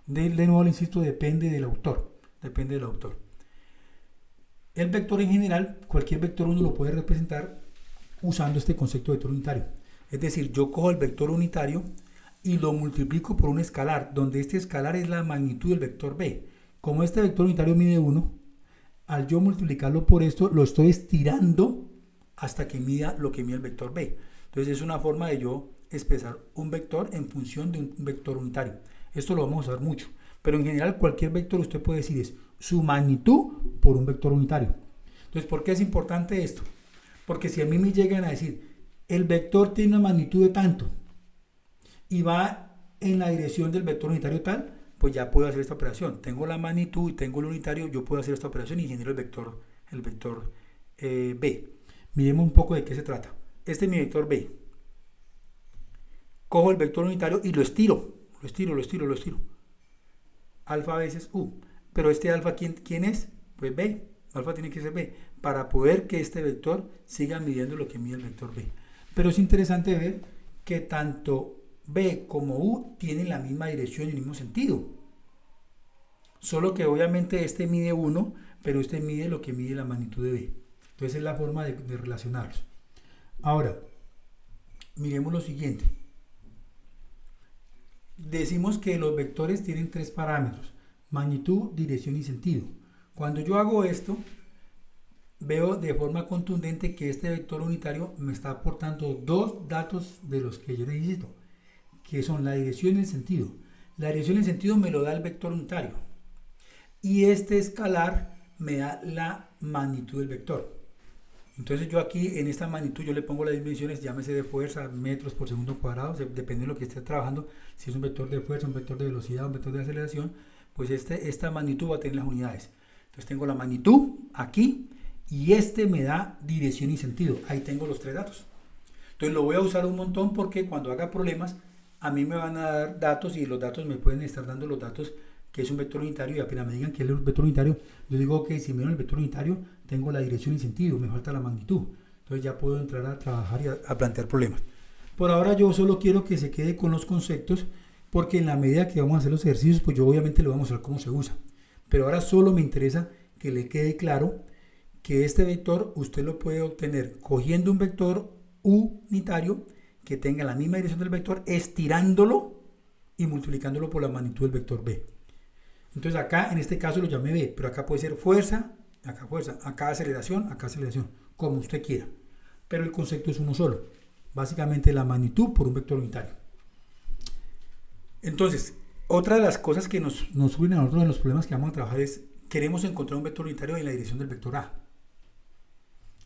De nuevo, le insisto, depende del autor. Depende del autor. El vector en general, cualquier vector uno lo puede representar usando este concepto de vector unitario. Es decir, yo cojo el vector unitario y lo multiplico por un escalar, donde este escalar es la magnitud del vector B. Como este vector unitario mide 1, al yo multiplicarlo por esto, lo estoy estirando hasta que mida lo que mide el vector B. Entonces es una forma de yo expresar un vector en función de un vector unitario. Esto lo vamos a usar mucho, pero en general cualquier vector usted puede decir es su magnitud por un vector unitario. Entonces, ¿por qué es importante esto? Porque si a mí me llegan a decir el vector tiene una magnitud de tanto y va en la dirección del vector unitario tal, pues ya puedo hacer esta operación. Tengo la magnitud y tengo el unitario, yo puedo hacer esta operación y genero el vector B. Miremos un poco de qué se trata. Este es mi vector B. Cojo el vector unitario y lo estiro. Lo estiro. Alfa veces U. Pero este alfa, ¿quién es? Pues B. Alfa tiene que ser B. Para poder que este vector siga midiendo lo que mide el vector B. Pero es interesante ver que tanto B como U tienen la misma dirección y el mismo sentido. Solo que obviamente este mide 1, pero este mide lo que mide la magnitud de B. Entonces es la forma de relacionarlos. Ahora, miremos lo siguiente. Decimos que los vectores tienen tres parámetros: magnitud, dirección y sentido. Cuando yo hago esto, veo de forma contundente que este vector unitario me está aportando dos datos de los que yo necesito, que son la dirección y el sentido. La dirección y el sentido me lo da el vector unitario. Y este escalar me da la magnitud del vector. Entonces yo aquí en esta magnitud yo le pongo las dimensiones, llámese de fuerza, metros por segundo cuadrado, depende de lo que esté trabajando. Si es un vector de fuerza, un vector de velocidad, un vector de aceleración, pues esta magnitud va a tener las unidades. Entonces tengo la magnitud aquí y este me da dirección y sentido. Ahí tengo los tres datos. Entonces lo voy a usar un montón porque cuando haga problemas a mí me van a dar datos y los datos me pueden estar dando los datos que es un vector unitario, y apenas me digan que es el vector unitario, yo digo, ok, si miro el vector unitario, tengo la dirección y sentido, me falta la magnitud. Entonces ya puedo entrar a trabajar y a plantear problemas. Por ahora yo solo quiero que se quede con los conceptos, porque en la medida que vamos a hacer los ejercicios, pues yo obviamente le voy a mostrar cómo se usa. Pero ahora solo me interesa que le quede claro que este vector usted lo puede obtener cogiendo un vector unitario que tenga la misma dirección del vector, estirándolo y multiplicándolo por la magnitud del vector B. Entonces acá en este caso lo llamé B, pero acá puede ser fuerza, acá aceleración, como usted quiera. Pero el concepto es uno solo, básicamente la magnitud por un vector unitario. Entonces, otra de las cosas que nos unen a nosotros en los problemas que vamos a trabajar es, queremos encontrar un vector unitario en la dirección del vector A.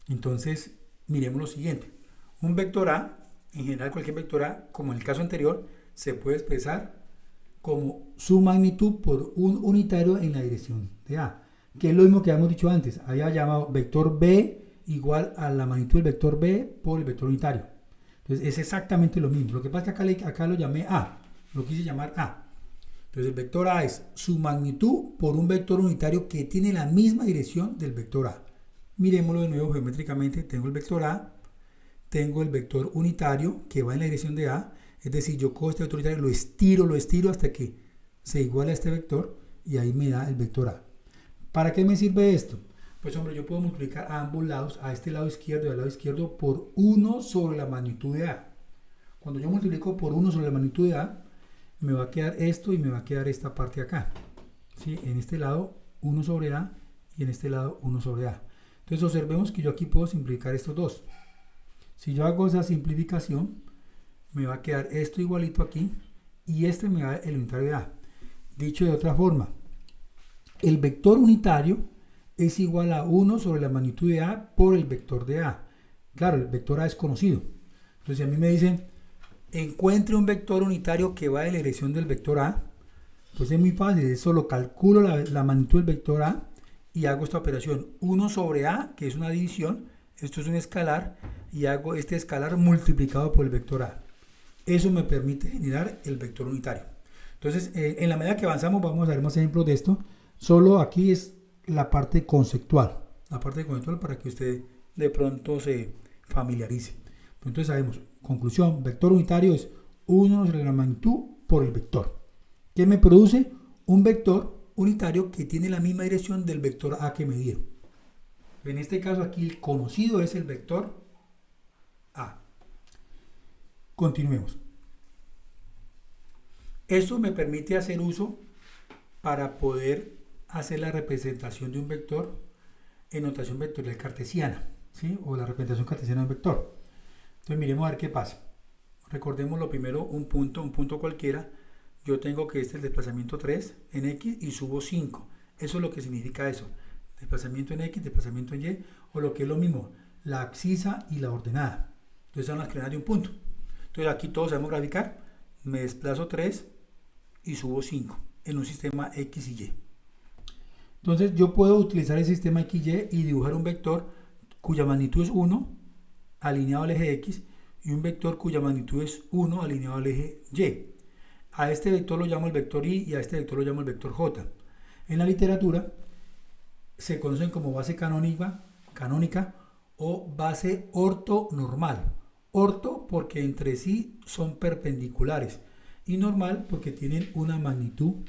Entonces, miremos lo siguiente. Un vector A, en general cualquier vector A, como en el caso anterior, se puede expresar como su magnitud por un unitario en la dirección de A, que es lo mismo que habíamos dicho antes. Había llamado vector B igual a la magnitud del vector B por el vector unitario. Entonces es exactamente lo mismo. Lo que pasa es que acá lo llamé A, lo quise llamar A. Entonces el vector A es su magnitud por un vector unitario que tiene la misma dirección del vector A. Miremoslo de nuevo geométricamente. Tengo el vector A, tengo el vector unitario que va en la dirección de A. Es decir, yo cojo este vector unitario, lo estiro hasta que se iguala a este vector y ahí me da el vector A. ¿Para qué me sirve esto? Pues hombre, yo puedo multiplicar a ambos lados, a este lado izquierdo y al lado izquierdo, por 1 sobre la magnitud de A. Cuando yo multiplico por 1 sobre la magnitud de A, me va a quedar esto y me va a quedar esta parte acá. ¿Sí? En este lado 1 sobre A y en este lado 1 sobre A. Entonces observemos que yo aquí puedo simplificar estos dos. Si yo hago esa simplificación, me va a quedar esto igualito aquí y este me da el unitario de A. Dicho de otra forma, el vector unitario es igual a 1 sobre la magnitud de A por el vector de A. Claro, el vector A es conocido. Entonces, si a mí me dicen, encuentre un vector unitario que va en la dirección del vector A, pues es muy fácil. Solo calculo la magnitud del vector A y hago esta operación. 1 sobre A, que es una división, esto es un escalar, y hago este escalar multiplicado por el vector A. Eso me permite generar el vector unitario. Entonces, en la medida que avanzamos, vamos a ver más ejemplos de esto. Solo aquí es la parte conceptual. La parte conceptual para que usted de pronto se familiarice. Entonces sabemos, conclusión, vector unitario es 1 sobre la magnitud por el vector. ¿Qué me produce? Un vector unitario que tiene la misma dirección del vector A que me dieron. En este caso aquí el conocido es el vector A. Continuemos. Esto me permite hacer uso para poder hacer la representación de un vector en notación vectorial cartesiana, ¿sí? O la representación cartesiana de un vector. Entonces miremos a ver qué pasa. Recordemos lo primero, un punto cualquiera. Yo tengo que este es el desplazamiento 3 en X y subo 5. Eso es lo que significa eso. Desplazamiento en X, desplazamiento en Y, o lo que es lo mismo, la abscisa y la ordenada. Entonces son las coordenadas de un punto. Entonces aquí todos sabemos graficar. Me desplazo 3 y subo 5 en un sistema X y Y. Entonces yo puedo utilizar el sistema X y dibujar un vector cuya magnitud es 1 alineado al eje X y un vector cuya magnitud es 1 alineado al eje Y. A este vector lo llamo el vector Y y a este vector lo llamo el vector J. En la literatura se conocen como base canónica o base ortonormal. Orto porque entre sí son perpendiculares y normal porque tienen una magnitud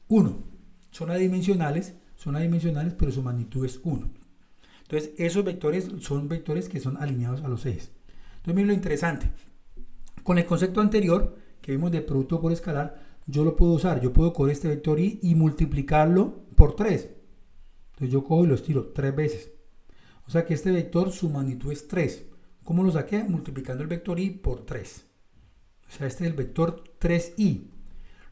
1. Son adimensionales, pero su magnitud es 1. Entonces esos vectores son vectores que son alineados a los ejes. Entonces miren lo interesante. Con el concepto anterior que vimos de producto por escalar, yo lo puedo usar. Yo puedo coger este vector Y y multiplicarlo por 3. Entonces yo cojo y lo estiro 3 veces. O sea que este vector su magnitud es 3. ¿Cómo lo saqué? Multiplicando el vector Y por 3. O sea, este es el vector 3Y.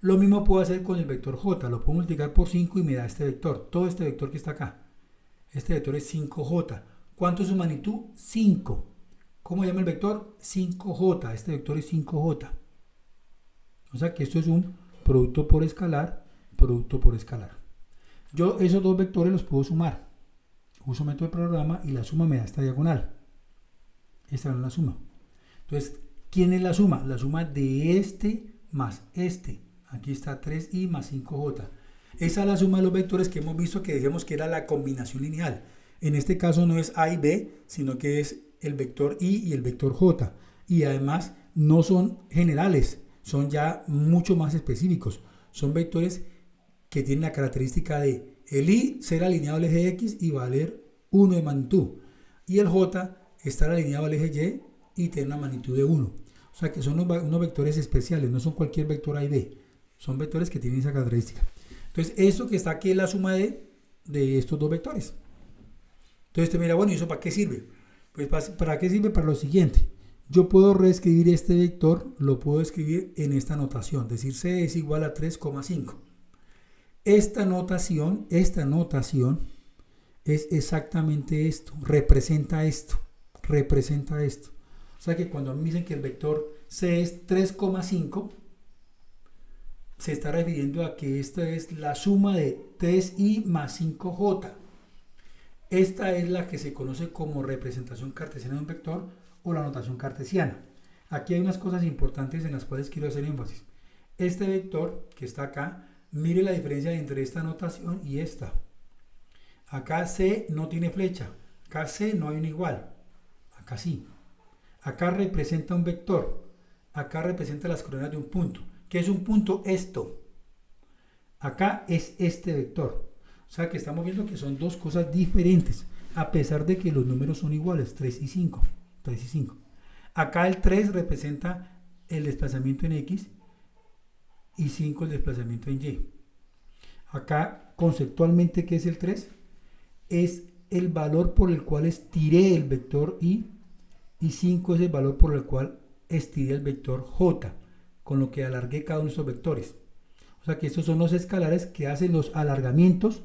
Lo mismo puedo hacer con el vector J. Lo puedo multiplicar por 5 y me da este vector. Todo este vector que está acá. Este vector es 5J. ¿Cuánto es su magnitud? 5. ¿Cómo se llama el vector? 5J. Este vector es 5J. O sea que esto es un producto por escalar. Yo esos dos vectores los puedo sumar. Uso método de programa y la suma me da esta diagonal. Esta es la suma. Entonces, ¿quién es la suma? La suma de este más este. Aquí está 3i más 5j. Esa es la suma de los vectores que hemos visto que dijimos que era la combinación lineal. En este caso no es a y b, sino que es el vector i y el vector j. Y además no son generales, son ya mucho más específicos. Son vectores que tienen la característica de El I será alineado al eje X y valer 1 de magnitud. Y el J estará alineado al eje Y y tiene una magnitud de 1. O sea que son unos vectores especiales, no son cualquier vector A y B. Son vectores que tienen esa característica. Entonces, esto que está aquí es la suma de estos dos vectores. Entonces, te mira, bueno, ¿y eso para qué sirve? Pues, ¿para qué sirve? Para lo siguiente. Yo puedo reescribir este vector, lo puedo escribir en esta notación, es decir, C es igual a 3,5. Esta notación es exactamente esto, representa esto. O sea que cuando a mí me dicen que el vector C es 3,5, se está refiriendo a que esta es la suma de 3i más 5j. Esta es la que se conoce como representación cartesiana de un vector o la notación cartesiana. Aquí hay unas cosas importantes en las cuales quiero hacer énfasis. Este vector que está acá, mire la diferencia entre esta notación y esta. Acá C no tiene flecha, acá C no hay un igual, acá sí. Acá representa un vector, acá representa las coordenadas de un punto. ¿Qué es un punto? Esto. Acá es este vector. O sea que estamos viendo que son dos cosas diferentes, a pesar de que los números son iguales, 3 y 5. Acá el 3 representa el desplazamiento en X y 5 el desplazamiento en Y. Acá conceptualmente, ¿qué es el 3? Es el valor por el cual estiré el vector Y 5 es el valor por el cual estiré el vector J, con lo que alargué cada uno de estos vectores. O sea que estos son los escalares que hacen los alargamientos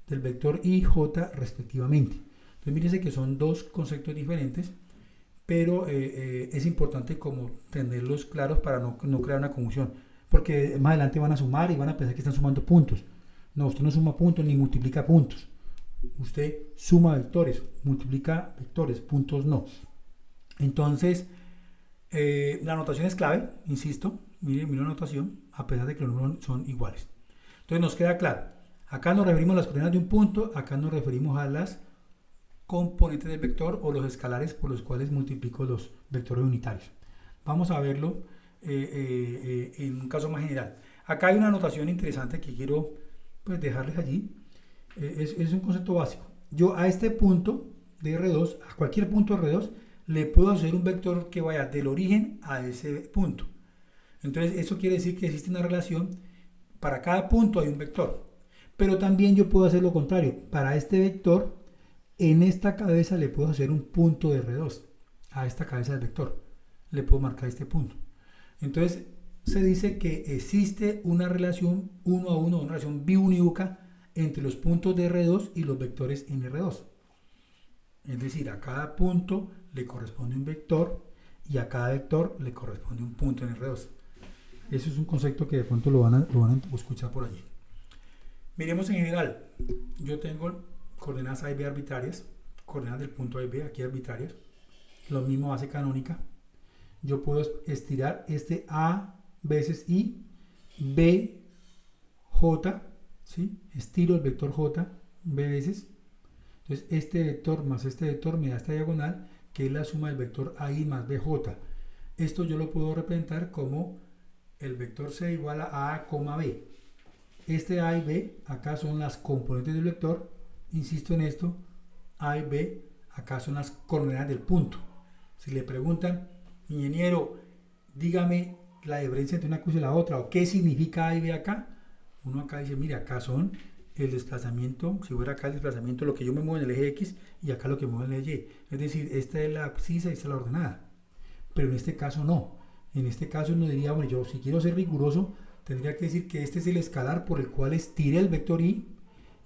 del vector Y, J respectivamente. Entonces mírense que son dos conceptos diferentes, pero es importante como tenerlos claros para no crear una confusión, porque más adelante van a sumar y van a pensar que están sumando puntos. No, usted no suma puntos ni multiplica puntos. Usted suma vectores, multiplica vectores, puntos no. Entonces, la notación es clave, insisto, miren la notación, a pesar de que los números son iguales. Entonces nos queda claro, acá nos referimos a las coordenadas de un punto, acá nos referimos a las componentes del vector o los escalares por los cuales multiplico los vectores unitarios. Vamos a verlo en un caso más general. Acá hay una notación interesante que quiero pues, dejarles allí. Es un concepto básico. Yo a este punto de R2, a cualquier punto de R2, le puedo hacer un vector que vaya del origen a ese punto. Entonces eso quiere decir que existe una relación, para cada punto hay un vector. Pero también yo puedo hacer lo contrario. Para este vector, en esta cabeza le puedo hacer un punto de R2. A esta cabeza del vector le puedo marcar este punto. Entonces se dice que existe una relación 1 a 1, una relación biunívoca entre los puntos de R2 y los vectores en R2. Es decir, a cada punto le corresponde un vector y a cada vector le corresponde un punto en R2. Eso es un concepto que de pronto lo van a escuchar por allí. Miremos en general. Yo tengo coordenadas A y B arbitrarias, coordenadas del punto A y B aquí arbitrarias. Lo mismo base canónica. Yo puedo estirar este A veces I, B, J, ¿sí? Estiro el vector J B veces. Entonces este vector más este vector me da esta diagonal, que es la suma del vector AI más BJ. Esto yo lo puedo representar como el vector C igual a A, B. Este A y B acá son las componentes del vector. Insisto en esto, A y B acá son las coordenadas del punto. Si le preguntan, ingeniero, dígame la diferencia entre una cosa y la otra, o qué significa A y B acá, uno acá dice, mire, acá son el desplazamiento, si fuera acá el desplazamiento, lo que yo me muevo en el eje X y acá lo que me muevo en el eje Y. Es decir, esta es la abscisa y esta es la ordenada. Pero en este caso no. En este caso uno diría, bueno, yo si quiero ser riguroso, tendría que decir que este es el escalar por el cual estiré el vector Y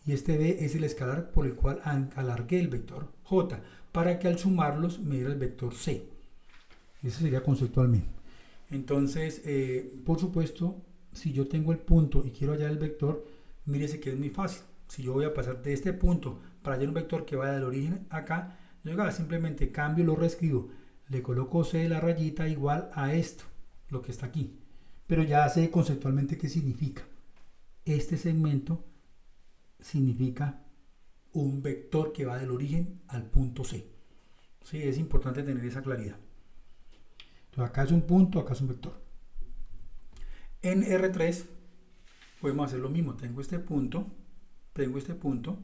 y este B es el escalar por el cual alargué el vector J, para que al sumarlos me diera el vector C. Eso sería conceptualmente. Entonces, por supuesto, si yo tengo el punto y quiero hallar el vector, mírese que es muy fácil. Si yo voy a pasar de este punto para hallar un vector que vaya del origen acá, yo simplemente cambio, lo reescribo, le coloco C de la rayita igual a esto, lo que está aquí. Pero ya sé conceptualmente qué significa. Este segmento significa un vector que va del origen al punto C. Sí, es importante tener esa claridad. Entonces acá es un punto, acá es un vector. En R3 podemos hacer lo mismo. Tengo este punto tengo este punto,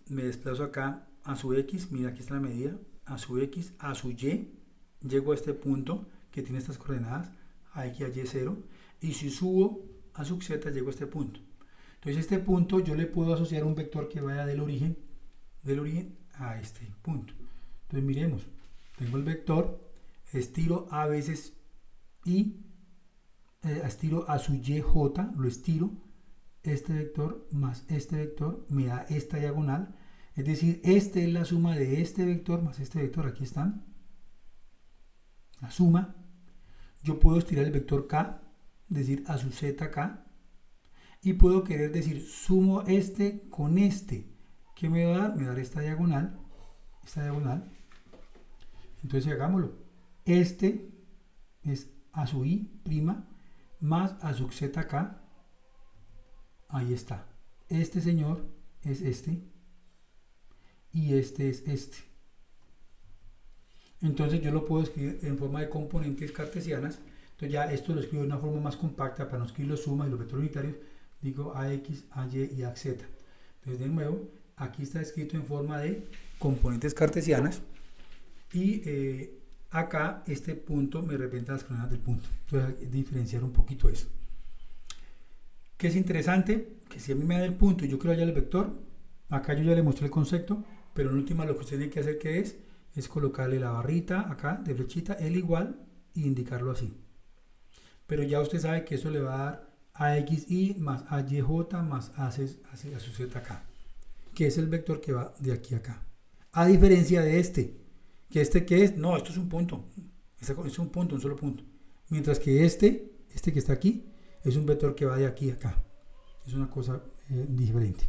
me desplazo acá a su X, mira aquí está la medida, a su X, a su Y, llego a este punto que tiene estas coordenadas, a X, a Y, 0, y si subo a su Z, llego a este punto. Entonces este punto yo le puedo asociar un vector que vaya del origen a este punto. Entonces miremos, tengo el vector, estiro a veces y estiro a su YJ, lo estiro, este vector más este vector me da esta diagonal, es decir, esta es la suma de este vector más este vector, aquí están, la suma. Yo puedo estirar el vector K, es decir, a su ZK, y puedo querer decir, sumo este con este, ¿qué me va a dar? Me va a dar esta diagonal, entonces hagámoslo, este es a su Y' más a su ZK, ahí está, este señor es este, y este es este. Entonces yo lo puedo escribir en forma de componentes cartesianas. Entonces ya esto lo escribo de una forma más compacta para no escribir los sumas y los vectores unitarios. Digo AX, AY y AZ. Entonces de nuevo, aquí está escrito en forma de componentes cartesianas. Y acá este punto me representa las coordenadas del punto. Entonces hay que diferenciar un poquito eso. ¿Qué es interesante? Que si a mí me da el punto y yo quiero hallar el vector, acá yo ya le mostré el concepto, pero en última lo que usted tiene que hacer que es colocarle la barrita acá de flechita, el igual, e indicarlo así. Pero ya usted sabe que eso le va a dar AXY más AYJ más a su ZK, que es el vector que va de aquí a acá. A diferencia de este, que es, no, esto es un punto, es un punto, un solo punto. Mientras que este que está aquí, es un vector que va de aquí a acá. Es una cosa diferente.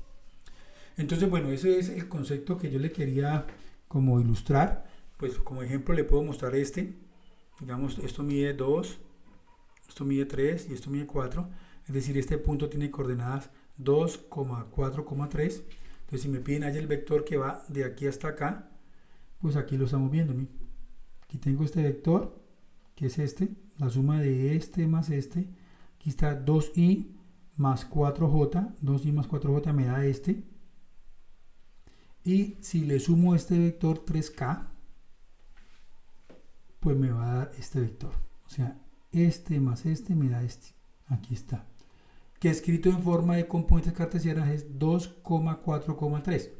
Entonces, bueno, ese es el concepto que yo le quería como ilustrar. Pues como ejemplo le puedo mostrar digamos, esto mide 2, esto mide 3 y esto mide 4. Es decir, este punto tiene coordenadas 2,4,3. Entonces, si me piden allá el vector que va de aquí hasta acá, pues aquí lo estamos viendo. Aquí tengo este vector, que es este, la suma de este más este. Aquí está 2i más 4j, 2i más 4j me da este. Y si le sumo este vector 3k, pues me va a dar este vector. O sea, este más este me da este. Aquí está. Que escrito en forma de componentes cartesianas es 2,4,3. Entonces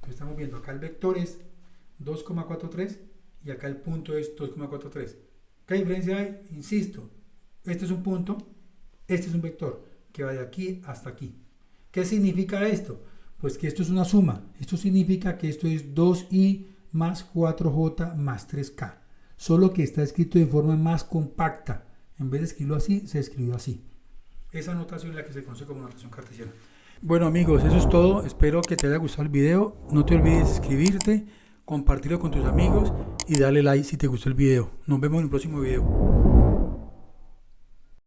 estamos viendo acá el vector es 2,43 y acá el punto es 2,43. ¿Qué diferencia hay? Insisto, este es un punto, este es un vector que va de aquí hasta aquí. ¿Qué significa esto? Pues que esto es una suma. Esto significa que esto es 2i más 4j más 3k. Solo que está escrito de forma más compacta. En vez de escribirlo así, se escribió así. Esa notación es la que se conoce como notación cartesiana. Bueno amigos, eso es todo. Espero que te haya gustado el video. No te olvides de suscribirte, compartirlo con tus amigos y darle like si te gustó el video. Nos vemos en el próximo video.